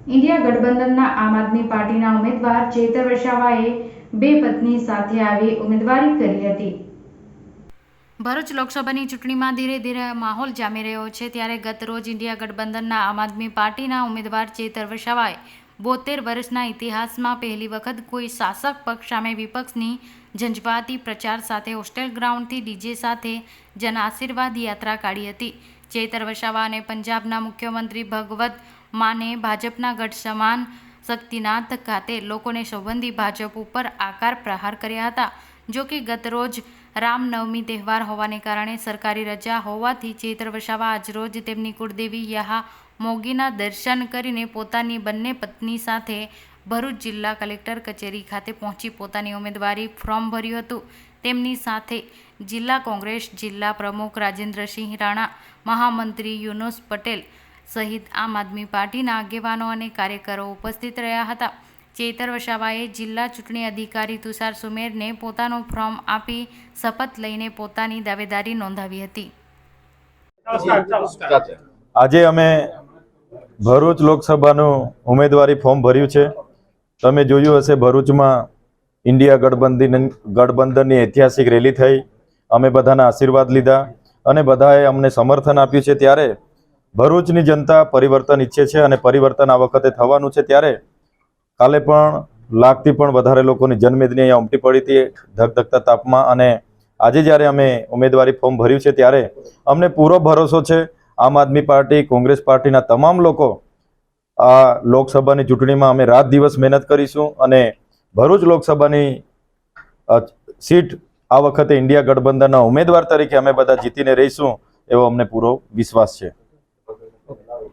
India ગઠબંધનના આમ આદમી પાર્ટીના ઉમેદવાર ચેતર વસાવાએ બે પત્ની સાથે આવી ઉમેદવારી કરી હતી। ભરૂચ લોકસભાની ચૂંટણીમાં ધીરે ધીરે માહોલ જામી રહ્યો છે, ત્યારે ગત રોજ ઇન્ડિયા ગઠબંધનના આમ આદમી પાર્ટીના ઉમેદવાર ચેતર વસાવાએ 72 વર્ષના ઇતિહાસમાં પહેલી વખત કોઈ શાસક પક્ષ સામે વિપક્ષની ઝંઝાવાતી પ્રચાર સાથે હોસ્ટેલ ગ્રાઉન્ડથી ડીજે સાથે જન આશીર્વાદ યાત્રા કાઢી હતી। ચેતર વસાવા અને પંજાબના મુખ્યમંત્રી ભગવત માને ભાજપના ગઢ સમાન શક્તિનાથ ખાતે લોકોને સંબોધી ભાજપ ઉપર આકાર પ્રહાર કર્યા હતા। જો કે ગત રોજ રામનવમી તહેવાર હોવાને કારણે સરકારી રજા હોવાથી ચેતર વસાવા આજરોજ તેમની કુળદેવી યહા મોગીના દર્શન કરીને પોતાની બંને પત્ની સાથે ભરૂચ જિલ્લા કલેક્ટર કચેરી ખાતે પહોંચી પોતાની ઉમેદવારી ફોર્મ ભર્યું હતું। તેમની સાથે જિલ્લા કોંગ્રેસ જિલ્લા પ્રમુખ રાજેન્દ્રસિંહ રાણા, મહામંત્રી યુનુસ પટેલ સહિત આમ આદમી પાર્ટીના આગેવાનો અને કાર્યકરો ઉપસ્થિત રહ્યા હતા। ચેતર વસાવાએ જિલ્લા ચૂંટણી અધિકારી તુષાર સુમેરને પોતાનું ફોર્મ આપી શપથ લઈને પોતાની દાવેદારી નોંધાવી હતી। આજે અમે ભરૂચ લોકસભાનું ઉમેદવારી ફોર્મ ભર્યું છે। તમે જોયું હશે, ભરૂચમાં ઇન્ડિયા ગઠબંધનની ઐતિહાસિક રેલી થઈ। અમે બધાના આશીર્વાદ લીધા અને બધાએ અમને સમર્થન આપ્યું છે। ત્યારે ભરૂચની જનતા પરિવર્તન ઈચ્છે છે અને પરિવર્તન આ વખતે થવાનું છે। ત્યારે કાલે પણ લાખથી પણ વધારે લોકોની જનમેદની અહીંયા ઉમટી પડી હતી ધગધગતા તાપમાં, અને આજે જ્યારે અમે ઉમેદવારી ફોર્મ ભર્યું છે ત્યારે અમને પૂરો ભરોસો છે આમ આદમી પાર્ટી, કોંગ્રેસ પાર્ટીના તમામ લોકો આ લોકસભાની ચૂંટણીમાં અમે રાત દિવસ મહેનત કરીશું અને ભરૂચ લોકસભાની સીટ આ વખતે ઇન્ડિયા ગઠબંધનના ઉમેદવાર તરીકે અમે બધા જીતીને રહીશું એવો અમને પૂરો વિશ્વાસ છે।